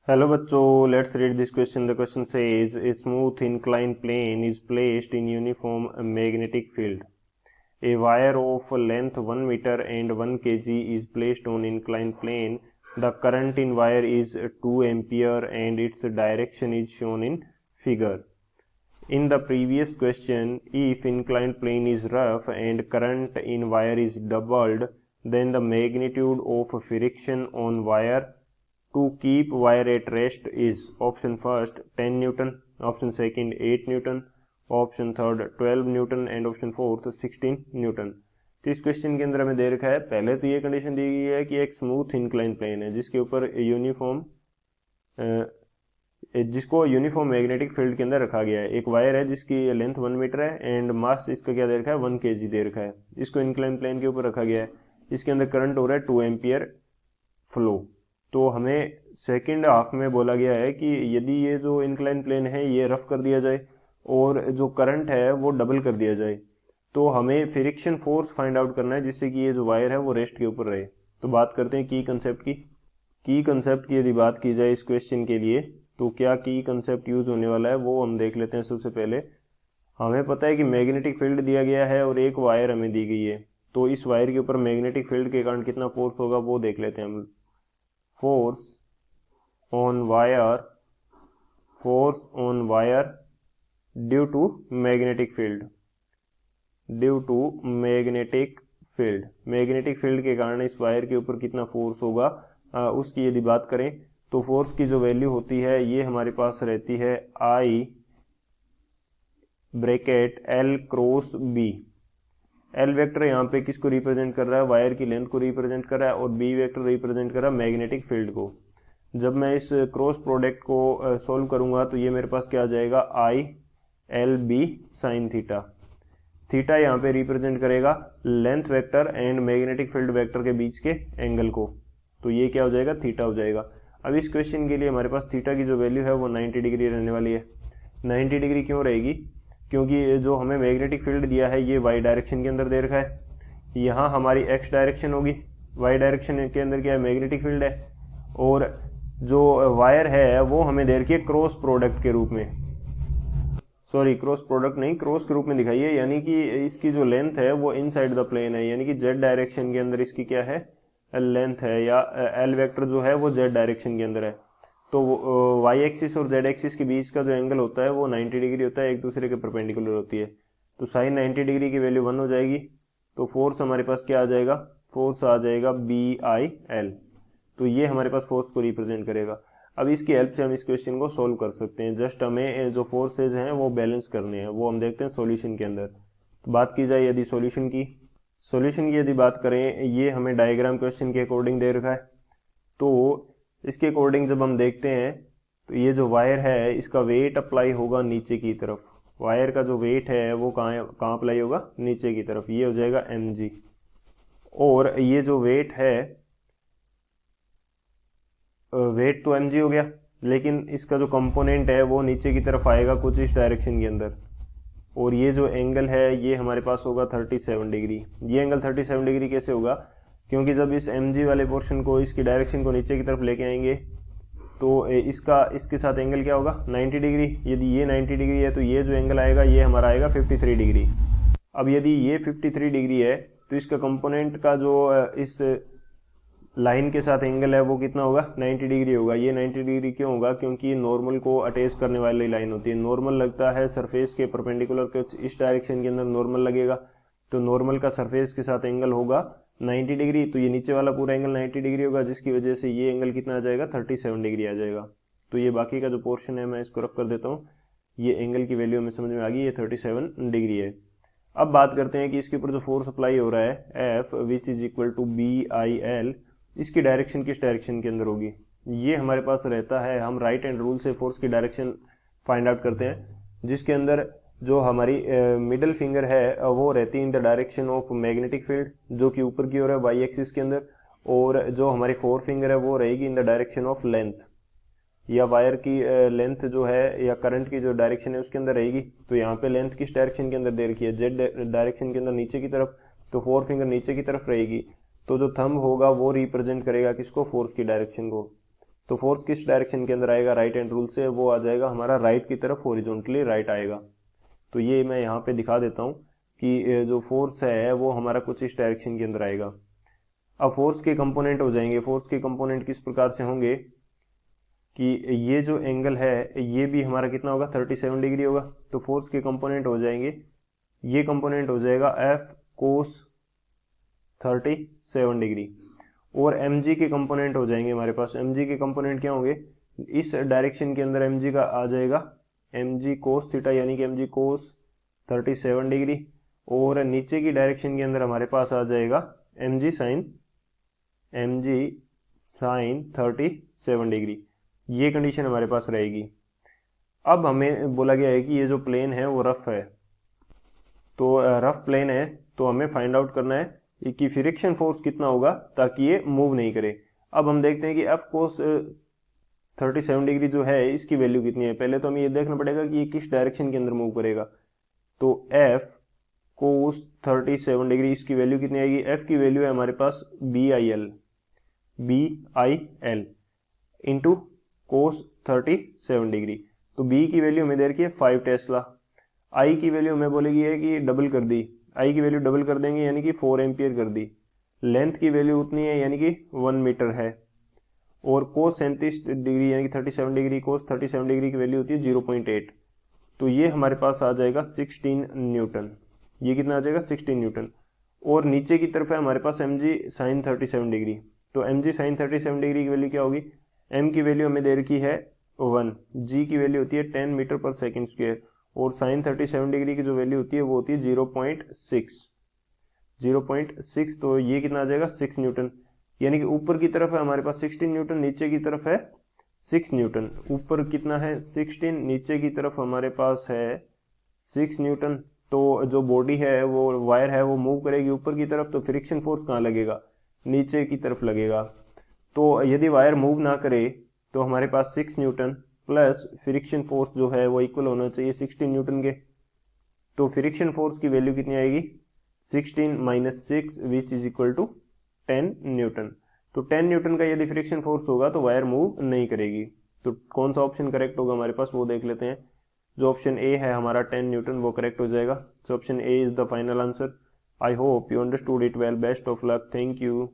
Hello बच्चों, let's read this question. The question says a smooth inclined plane is placed in uniform magnetic field. A wire of length 1 meter and 1 kg is placed on inclined plane. The current in wire is 2 ampere and its direction is shown in figure. In the previous question, if inclined plane is rough and current in wire is doubled, then the magnitude of friction on wire to keep wire at rest is option first 10 Newton, option second 8 Newton, option third 12 Newton and option fourth 16 Newton. तो इस question के अंदर हमें दे रखा है, पहले तो ये कंडीशन दी गई है कि एक स्मूथ इंक्लाइन प्लेन है जिसके ऊपर जिसको यूनिफॉर्म मैग्नेटिक फील्ड के अंदर रखा गया है. एक वायर है जिसकी लेंथ 1 मीटर है एंड मास इसका क्या दे रखा है 1 kg दे रखा है. इसको इंक्लाइन प्लेन के ऊपर रखा गया है. इसके अंदर करंट हो रहा है 2 एम्पियर फ्लो. तो हमें सेकंड हाफ में बोला गया है कि यदि ये जो इंक्लाइन प्लेन है ये रफ कर दिया जाए और जो करंट है वो डबल कर दिया जाए, तो हमें फ्रिक्शन फोर्स फाइंड आउट करना है जिससे कि ये जो वायर है वो रेस्ट के ऊपर रहे. तो बात करते हैं की कंसेप्ट की. की कंसेप्ट की यदि बात की जाए इस क्वेश्चन के लिए तो क्या की कंसेप्ट यूज होने वाला है वो हम देख लेते हैं. सबसे पहले हमें पता है कि मैग्नेटिक फील्ड दिया गया है और एक वायर हमें दी गई है, तो इस वायर के ऊपर मैग्नेटिक फील्ड के कारण कितना फोर्स होगा वो देख लेते हैं हम. force on wire due to magnetic field magnetic field के कारण इस वायर के ऊपर कितना फोर्स होगा उसकी यदि बात करें तो फोर्स की जो वैल्यू होती है ये हमारे पास रहती है I bracket L cross B. L vector यहाँ पे किसको रिप्रेजेंट कर रहा है, वायर की लेंथ को रिप्रेजेंट कर रहा है और बी वेक्टर रिप्रेजेंट कर रहा है मैग्नेटिक फील्ड को. जब मैं इस क्रॉस प्रोडक्ट को सॉल्व करूंगा तो ये मेरे पास क्या आ जाएगा I L B sine theta. Theta यहाँ पे रिप्रेजेंट करेगा length vector and magnetic field vector के बीच के एंगल को, तो ये क्या हो जाएगा थीटा हो जाएगा. अब इस क्वेश्चन के लिए हमारे पास थीटा की जो वैल्यू है वो 90 डिग्री रहने वाली है. 90 डिग्री क्यों रहेगी, क्योंकि जो हमें मैग्नेटिक फील्ड दिया है ये वाई डायरेक्शन के अंदर दे रखा है. यहाँ हमारी एक्स डायरेक्शन होगी, वाई डायरेक्शन के अंदर क्या है मैग्नेटिक फील्ड है, और जो वायर है वो हमें दे रखी है क्रॉस प्रोडक्ट के रूप में. सॉरी क्रॉस प्रोडक्ट नहीं, क्रॉस के रूप में दिखाई है, यानी कि इसकी जो लेंथ है वो इनसाइड द प्लेन है, यानी कि जेड डायरेक्शन के अंदर इसकी क्या है लेंथ है, या एल वेक्टर जो है वो जेड डायरेक्शन के अंदर है. तो वाई एक्सिस और जेड एक्सिस के बीच का जो एंगल होता है वो 90 डिग्री होता है, एक दूसरे के परपेंडिकुलर होती है. तो साइन 90 डिग्री की वैल्यू 1 हो जाएगी. तो फोर्स हमारे पास क्या आ जाएगा, फोर्स आ जाएगा बी आई एल. तो ये हमारे पास फोर्स को रिप्रेजेंट करेगा. अब इसकी हेल्प से हम इस क्वेश्चन को सोल्व कर सकते हैं. जस्ट हमें जो फोर्सेज हैं वो बैलेंस करने हैं, वो हम देखते हैं सॉल्यूशन के अंदर. तो बात की जाए यदि सॉल्यूशन की यदि बात करें, ये हमें डायग्राम क्वेश्चन के अकॉर्डिंग दे रखा है. तो इसके अकॉर्डिंग जब हम देखते हैं तो ये जो वायर है इसका वेट अप्लाई होगा नीचे की तरफ. वायर का जो वेट है वो कहाँ अप्लाई होगा, नीचे की तरफ. ये हो जाएगा mg. और ये जो वेट है, वेट तो mg हो गया, लेकिन इसका जो कंपोनेंट है वो नीचे की तरफ आएगा कुछ इस डायरेक्शन के अंदर. और ये जो एंगल है ये हमारे पास होगा 37 डिग्री. ये एंगल 37 डिग्री कैसे होगा, क्योंकि जब इस mg वाले पोर्शन को इसकी डायरेक्शन को नीचे की तरफ लेके आएंगे तो इसके साथ एंगल क्या होगा 90 डिग्री. यदि ये 90 डिग्री है तो ये जो एंगल आएगा ये हमारा आएगा 53 डिग्री. अब यदि ये 53 डिग्री है तो इसका कंपोनेंट का जो इस लाइन के साथ एंगल है वो कितना होगा 90 डिग्री होगा. ये 90 डिग्री क्यों होगा, क्योंकि नॉर्मल को अटैच करने वाली लाइन होती है. नॉर्मल लगता है सरफेस के परपेंडिकुलर, कुछ इस डायरेक्शन के अंदर नॉर्मल लगेगा, तो नॉर्मल का सरफेस के साथ एंगल होगा 90 डिग्री. तो ये नीचे वाला पूरा एंगल 90 डिग्री होगा, जिसकी वजह से ये एंगल कितना आ जाएगा 37 डिग्री आ जाएगा. तो ये बाकी का जो पोर्शन है मैं इसको रख कर देता हूँ. ये एंगल की वैल्यू हमें समझ में आ गई, ये 37 डिग्री है. अब बात करते हैं कि इसके ऊपर जो फोर्स अप्लाई हो रहा है F which is equal to B I L, इसकी डायरेक्शन किस डायरेक्शन के अंदर होगी. ये हमारे पास रहता है, हम राइट हैंड रूल से फोर्स की डायरेक्शन फाइंड आउट करते हैं, जिसके अंदर जो हमारी मिडल फिंगर है वो रहती है in the direction of magnetic field, जो कि ऊपर की ओर है वाई एक्सिस के अंदर, और जो हमारी फोर फिंगर है वो रहेगी in the direction of length, या वायर की लेंथ जो है या करंट की जो डायरेक्शन है उसके अंदर रहेगी. तो यहाँ पे लेंथ किस डायरेक्शन के अंदर दे रखी है, जेड डायरेक्शन के अंदर नीचे की तरफ, तो फोर फिंगर नीचे की तरफ रहेगी. तो जो थंब होगा वो रिप्रेजेंट करेगा किसको, फोर्स की डायरेक्शन को. तो फोर्स किस डायरेक्शन के अंदर आएगा, राइट हैंड रूल से, वो आ जाएगा हमारा राइट की तरफ, हॉरिजॉन्टली राइट आएगा। तो ये मैं यहाँ पे दिखा देता हूँ कि जो फोर्स है वो हमारा कुछ इस डायरेक्शन के अंदर आएगा। अब फोर्स के कंपोनेंट हो जाएंगे, फोर्स के कंपोनेंट किस प्रकार से होंगे कि ये जो एंगल है ये भी हमारा कितना होगा, 37 डिग्री होगा। तो फोर्स के कंपोनेंट हो जाएंगे, ये कंपोनेंट हो जाएगा एफ कोस 37 डिग्री, और mg के कंपोनेंट हो जाएंगे हमारे पास। mg के कंपोनेंट क्या होंगे, इस डायरेक्शन के अंदर mg का आ जाएगा mg कोस थीटा, यानी कि mg कोस 37 डिग्री, और नीचे की डायरेक्शन के अंदर हमारे पास आ जाएगा mg साइन 37 डिग्री। ये कंडीशन हमारे पास रहेगी। अब हमें बोला गया है कि ये जो प्लेन है वो रफ है, तो रफ प्लेन है, तो हमें फाइंड आउट करना है कि फ्रिक्शन फोर्स कितना होगा ताकि ये मूव नहीं करे। अब हम देखते हैं कि एफ कोस 37 डिग्री जो है इसकी वैल्यू कितनी है। पहले तो हमें ये देखना पड़ेगा कि ये किस डायरेक्शन के अंदर मूव करेगा। तो एफ कोस 37 डिग्री इसकी वैल्यू कितनी आएगी, एफ की वैल्यू है हमारे पास B I L into cos 37 degree. तो बी की वैल्यू हमें दे रखी है 5 टेस्ला, आई की वैल्यू हमें बोलेगी है कि डबल कर दी, आई की वैल्यू डबल कर देंगे यानी कि 4 एम्पियर कर दी। लेंथ की वैल्यू उतनी है यानी कि 1 मीटर है, और कोस 37 डिग्री यानी कि 37 डिग्री, कोस 37 डिग्री की वैल्यू होती है 0.8। तो ये हमारे पास आ जाएगा 16 न्यूटन। ये कितना आ जाएगा, 16 न्यूटन। और नीचे की तरफ है हमारे पास mg साइन 37 डिग्री। तो mg साइन 37 डिग्री की वैल्यू क्या होगी, m की वैल्यू हमें दे रखी है 1, g की वैल्यू होती है 10 मीटर पर सेकेंड स्क्वायर, और साइन 37 डिग्री की जो वैल्यू होती है वो होती है 0.6। तो ये कितना आ जाएगा, 6 न्यूटन। यानी कि ऊपर की तरफ है हमारे पास 16 न्यूटन, नीचे की तरफ है 6 न्यूटन। ऊपर कितना है 16, नीचे की तरफ हमारे पास है 6 न्यूटन। तो जो बॉडी है वो वायर है वो मूव करेगी ऊपर की तरफ, तो फ्रिक्शन फोर्स कहाँ लगेगा, नीचे की तरफ लगेगा। तो यदि वायर मूव ना करे तो हमारे पास 6 न्यूटन प्लस फ्रिक्शन फोर्स जो है वो इक्वल होना चाहिए 16 न्यूटन के। तो फ्रिक्शन फोर्स की वैल्यू कितनी आएगी, 16 minus 6 which is equal to 10 newton. तो 10 न्यूटन का यदि फ्रिक्शन फोर्स होगा तो वायर मूव नहीं करेगी। तो कौन सा ऑप्शन करेक्ट होगा हमारे पास वो देख लेते हैं। जो ऑप्शन ए है हमारा 10 न्यूटन वो करेक्ट हो जाएगा। So option A is the final answer. I hope you understood it well. Best of luck. Thank you.